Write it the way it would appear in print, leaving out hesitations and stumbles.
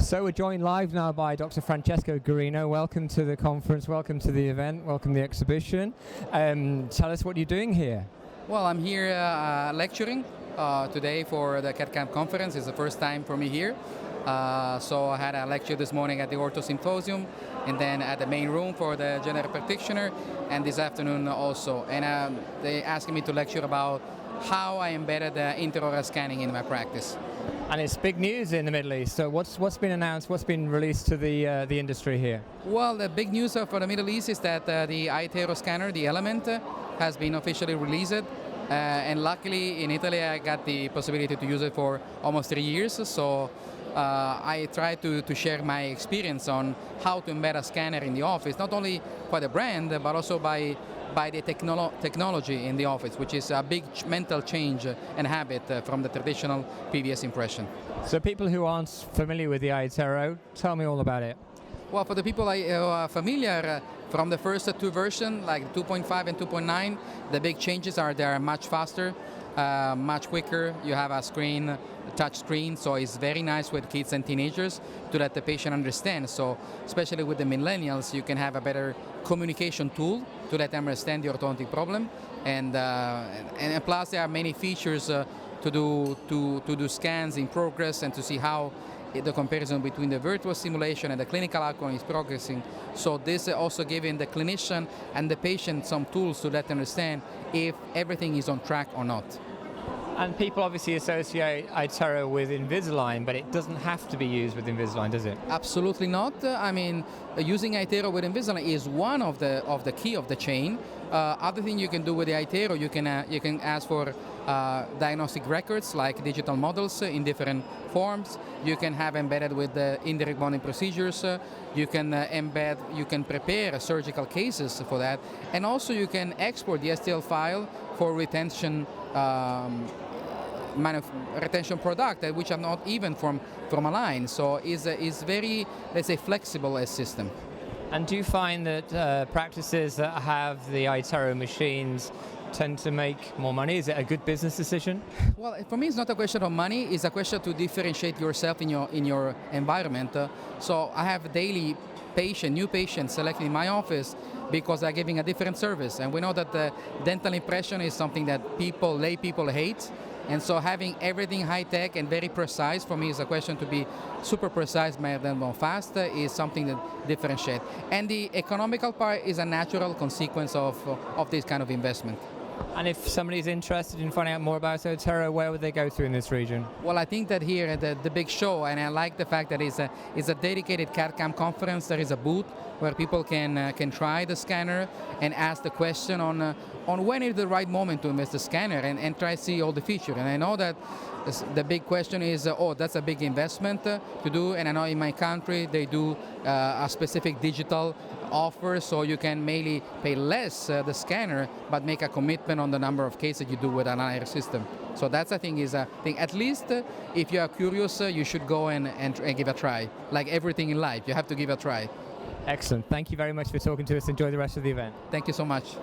So we're joined live now by Dr. Francesco Garino. Welcome to the conference, welcome to the event, welcome to the exhibition. Tell us what you're doing here. Well, I'm here lecturing today for the CAD/CAM conference. It's the first time for me here. So I had a lecture this morning at the Ortho Symposium, and then at the main room for the general practitioner, and this afternoon also. And they asked me to lecture about how I embedded intraoral scanning in my practice. And it's big news in the Middle East. So what's been announced? What's been released to the industry here? Well, the big news for the Middle East is that the iTero scanner, the Element, has been officially released. And luckily in Italy I got the possibility to use it for almost 3 years. So I try to share my experience on how to embed a scanner in the office, not only for the brand, but also by the technology in the office, which is a big mental change and habit from the traditional previous impression. So people who aren't familiar with the iTero, tell me all about it. Well, for the people who are familiar, from the first two versions, like 2.5 and 2.9, the big changes are they are much faster, much quicker. You have a screen, touch screen, so it's very nice with kids and teenagers to let the patient understand. So especially with the millennials, you can have a better communication tool to let them understand the orthodontic problem. And plus there are many features to do scans in progress and to see how the comparison between the virtual simulation and the clinical outcome is progressing. So this also giving the clinician and the patient some tools to let them understand if everything is on track or not. And people obviously associate iTero with Invisalign, but it doesn't have to be used with Invisalign, does it? Absolutely not. I mean, using iTero with Invisalign is one of the key of the chain. Other thing you can do with the iTero, you can ask for diagnostic records like digital models in different forms. You can have embedded with the indirect bonding procedures. You can you can prepare surgical cases for that, and also you can export the STL file for retention. Retention product, which are not even from a line, so is very, let's say, flexible as system. And do you find that practices that have the iTero machines tend to make more money? Is it a good business decision? Well, for me, it's not a question of money. It's a question to differentiate yourself in your environment. So I have daily new patients selected in my office because they're giving a different service, and we know that the dental impression is something that lay people hate. And so having everything high-tech and very precise, for me, is a question to be super precise rather than more fast, is something that differentiates. And the economical part is a natural consequence of this kind of investment. And if somebody's interested in finding out more about iTero, where would they go to in this region? Well, I think that here at the big show, and I like the fact that it's a dedicated CAD/CAM conference. There is a booth where people can try the scanner and ask the question on when is the right moment to invest the scanner and try to see all the features. And I know that the big question is, that's a big investment to do, and I know in my country they do a specific digital offer, so you can mainly pay less the scanner, but make a commitment on the number of cases you do with an IR system. So that's, I think, is a thing. At least if you are curious, you should go and give a try. Like everything in life, you have to give a try. Excellent. Thank you very much for talking to us. Enjoy the rest of the event. Thank you so much.